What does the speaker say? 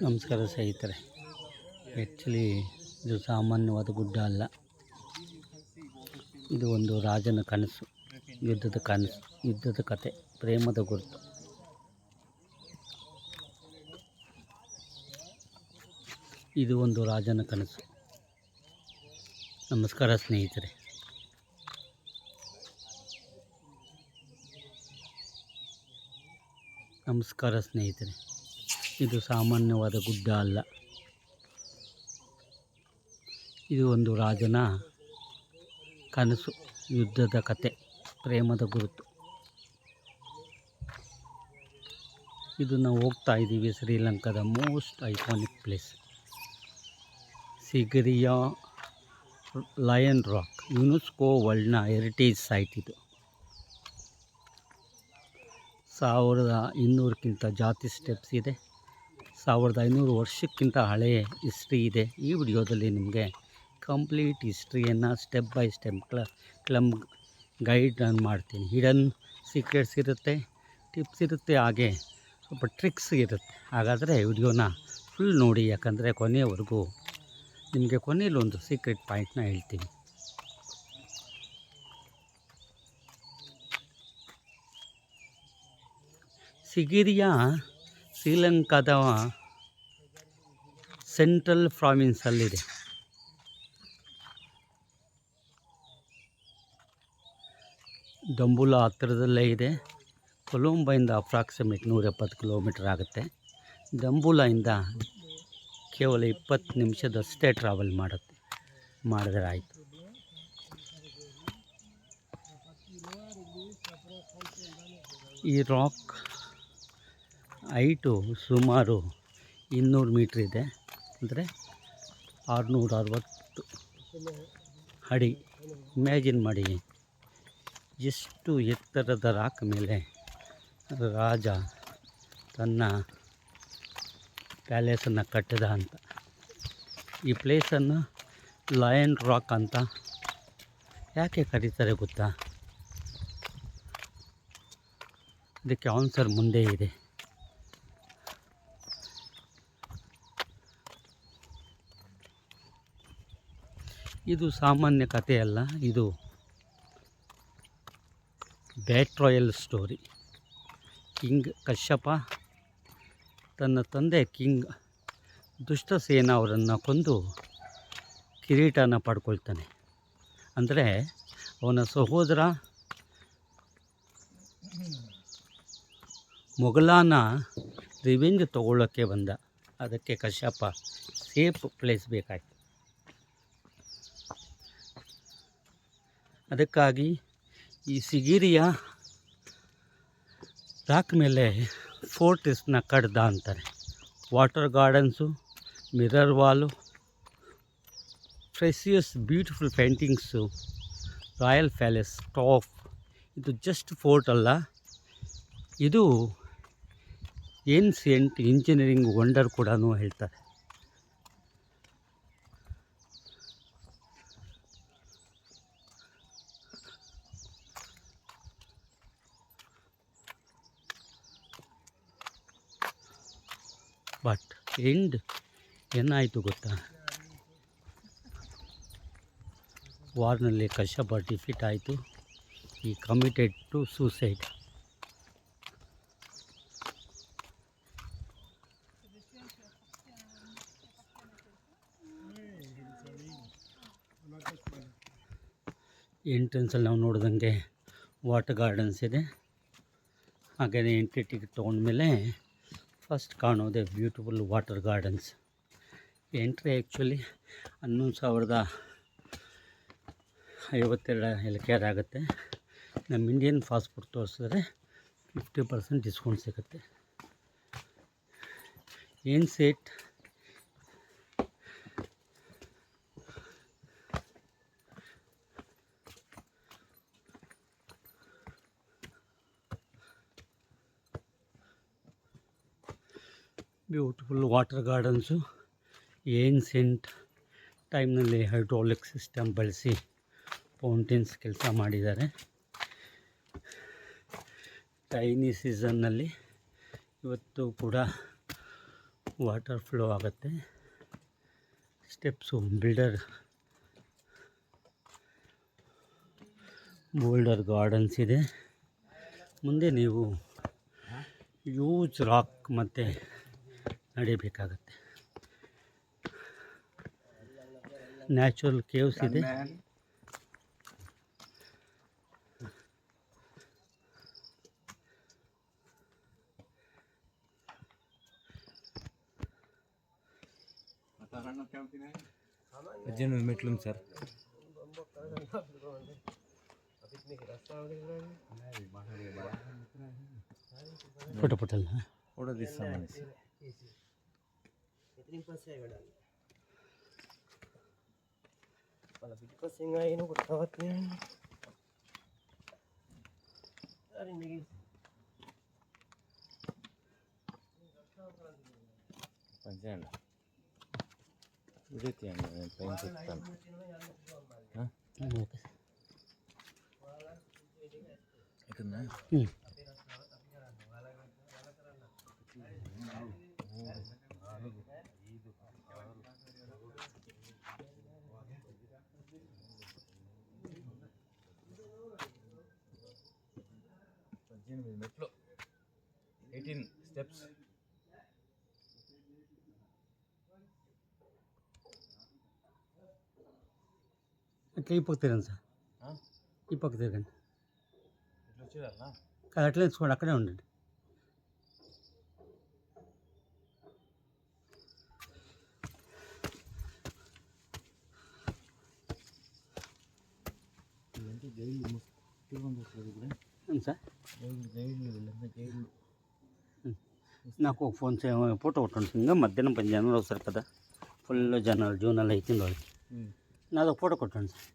ನಮಸ್ಕಾರ ಸ್ನೇಹಿತರೆ. ಆ್ಯಕ್ಚುಲಿ ಇದು ಸಾಮಾನ್ಯವಾದ ಗುಡ್ಡ ಅಲ್ಲ. ಇದು ಒಂದು ರಾಜನ ಕನಸು, ಯುದ್ಧದ ಕನಸು, ಯುದ್ಧದ ಕತೆ, ಪ್ರೇಮದ ಗುರುತು. ಇದು ಒಂದು ರಾಜನ ಕನಸು. ನಮಸ್ಕಾರ ಸ್ನೇಹಿತರೆ. ನಮಸ್ಕಾರ ಸ್ನೇಹಿತರೆ. ಇದು ಸಾಮಾನ್ಯವಾದ ಗುಡ್ಡ ಅಲ್ಲ. ಇದು ಒಂದು ರಾಜನ ಕನಸು, ಯುದ್ಧದ ಕತೆ, ಪ್ರೇಮದ ಗುರುತು. ಇದು ನಾವು ಹೋಗ್ತಾ ಇದ್ದೀವಿ ಶ್ರೀಲಂಕಾದ most iconic place, Sigiriya lion rock, UNESCO ವರ್ಲ್ಡ್ನ ಹೆರಿಟೇಜ್ ಸೈಟ್. ಇದು 1200ಕ್ಕಿಂತ ಜಾಸ್ತಿ ಸ್ಟೆಪ್ಸ್ ಇದೆ. 1500 ವರ್ಷಕ್ಕಿಂತ ಹಳೆಯ ಹಿಸ್ಟ್ರಿ ಇದೆ. ಈ ವಿಡಿಯೋದಲ್ಲಿ ನಿಮಗೆ ಕಂಪ್ಲೀಟ್ ಹಿಸ್ಟ್ರಿಯನ್ನು ಸ್ಟೆಪ್ ಬೈ ಸ್ಟೆಪ್ ಗೈಡ್ ನಾನು ಮಾಡ್ತೀನಿ. ಹಿಡನ್ ಸೀಕ್ರೆಟ್ಸ್ ಇರುತ್ತೆ, ಟಿಪ್ಸ್ ಇರುತ್ತೆ, ಹಾಗೆ ಸ್ವಲ್ಪ ಟ್ರಿಕ್ಸ್ ಇರುತ್ತೆ. ಹಾಗಾದರೆ ವಿಡಿಯೋನ ಫುಲ್ ನೋಡಿ, ಯಾಕಂದರೆ ಕೊನೆಯವರೆಗೂ ನಿಮಗೆ ಕೊನೆಯಲ್ಲಿ ಒಂದು ಸೀಕ್ರೆಟ್ ಪಾಯಿಂಟ್ನ ಹೇಳ್ತೀನಿ. ಸಿಗಿರಿಯಾ ಶ್ರೀಲಂಕಾದ ಸೆಂಟ್ರಲ್ ಪ್ರಾವಿನ್ಸಲ್ಲಿದೆ. ದಂಬುಲಾ ಹತ್ತಿರದಲ್ಲೇ ಇದೆ. ಕೊಲಂಬೋಯಿಂದ ಅಪ್ರಾಕ್ಸಿಮೇಟ್ 170 ಕಿಲೋಮೀಟರ್ ಆಗುತ್ತೆ. ದಂಬುಲಾಯಿಂದ ಕೇವಲ 20 ನಿಮಿಷದಷ್ಟೇ ಟ್ರಾವೆಲ್ ಮಾಡಿದ್ರೆ ಆಯಿತು. ಈ ರಾಕ್ ಹೈಟು ಸುಮಾರು 200 ಮೀಟ್ರ್ ಇದೆ, ಅಂದರೆ 660 ಅಡಿ. ಇಮ್ಯಾಜಿನ್ ಮಾಡಿ ಎಷ್ಟು ಎತ್ತರದ ರಾಕ್ ಮೇಲೆ ರಾಜ ತನ್ನ ಪ್ಯಾಲೇಸನ್ನು ಕಟ್ಟಿದ ಅಂತ. ಈ ಪ್ಲೇಸನ್ನು ಲಯನ್ ರಾಕ್ ಅಂತ ಯಾಕೆ ಕರೀತಾರೆ ಗೊತ್ತಾ? ಇದಕ್ಕೆ ಆನ್ಸರ್ ಮುಂದೆ ಇದೆ. ಇದು ಸಾಮಾನ್ಯ ಕಥೆಯಲ್ಲ, ಇದು ಬ್ಯಾಟ್ರಾಯಲ್ ಸ್ಟೋರಿ. ಕಿಂಗ್ ಕಶ್ಯಪ ತನ್ನ ತಂದೆ ಕಿಂಗ್ ದುಷ್ಟಸೇನ ಅವರನ್ನು ಕೊಂದು ಕಿರೀಟನ ಪಡ್ಕೊಳ್ತಾನೆ. ಅಂದರೆ ಅವನ ಸಹೋದರ ಮೊಘಲನ ರಿವೆಂಜ್ ತಗೊಳ್ಳೋಕ್ಕೆ ಬಂದ. ಅದಕ್ಕೆ ಕಶ್ಯಪ ಸೇಫ್ ಪ್ಲೇಸ್ ಬೇಕಾಯಿತು. ಅದಕ್ಕಾಗಿ ಈ ಸಿಗಿರಿಯಾ ರಾಕ್ ಮೇಲೆ ಫೋರ್ಟ್ರೆಸ್ನ ಕಡ್ದ ಅಂತಾರೆ. Water gardens, mirror wall, precious beautiful paintings, royal palace top. ಇದು ಜಸ್ಟ್ ಫೋರ್ಟ್ ಅಲ್ಲ, ಇದು ಏನ್ಸಿಯಂಟ್ ಇಂಜಿನಿಯರಿಂಗ್ ವಂಡರ್ ಕೂಡ ಹೇಳ್ತಾರೆ. ಬಟ್ ಎಂಡ್ ಏನಾಯಿತು ಗೊತ್ತಾ? ವಾರ್ನಲ್ಲಿ ಕಶ್ಯಪ ಡಿಫೀಟ್ ಆಯಿತು. ಈ ಕಮಿಟೆಡ್ ಟು ಸೂಸೈಡ್. ಎಂಟ್ರೆನ್ಸಲ್ಲಿ ನಾವು ನೋಡಿದಂಗೆ ವಾಟರ್ ಗಾರ್ಡನ್ಸ್ ಇದೆ. ಹಾಗೆಯೇ ಎಂಟ್ರಿ ಟಿಕೆಟ್ ತೊಗೊಂಡ್ಮೇಲೆ ಫಸ್ಟ್ ಕಾಣೋದೆ beautiful water gardens. Entry actually 11,052 LKR ಆಗುತ್ತೆ. ನಮ್ಮ ಇಂಡಿಯನ್ ಪಾಸ್ಪೋರ್ಟ್ ತೋರಿಸಿದ್ರೆ 50% ಡಿಸ್ಕೌಂಟ್ ಸಿಗುತ್ತೆ. ಏನು Sett beautiful water gardens. Ancient ಟೈಮ್ನಲ್ಲಿ ಹೈಡ್ರಾಲಿಕ್ ಸಿಸ್ಟಮ್ ಬಳಸಿ ಫೌಂಟೇನ್ಸ್ ಕೆಲಸ ಮಾಡಿದ್ದಾರೆ. ರೈನಿ ಸೀಸನ್ನಲ್ಲಿ ಇವತ್ತು ಕೂಡ ವಾಟರ್ ಫ್ಲೋ ಆಗುತ್ತೆ. ಸ್ಟೆಪ್ಸು ಬೋಲ್ಡರ್ ಗಾರ್ಡನ್ಸ್ ಇದೆ. ಮುಂದೆ ನೀವು ಹ್ಯೂಜ್ ರಾಕ್ ಮತ್ತು ನಡಿಬೇಕಾಗತ್ತೆ. ನ್ಯಾಚುರಲ್ ಕೇವ್ಸ್ ಇದೆ. మెట్లు సార్ ఫోటో ఫోటో తీస్తామనేసి పంచేయండి. వీడియో తీయండి, నేను పైన చెప్తాను. ఇక్కడ మెట్లు 18 స్టెప్స్. అట్లా ఈ పక్క తిరగండి సార్, ఈ పక్క తిరగండి. ఇట్లా వచ్చేయాలా? అట్లా తీసుకోండి, అక్కడే ఉండండి. సార్ నాకు ఒక ఫోటో కొట్టండి. ఇంకా మధ్యాహ్నం 10 జనాలు వస్తారు కదా, ఫుల్ జనాలు జూనాలు అవుతుంది వాళ్ళకి. నాది ఒక ఫోటో కొట్టండి సార్.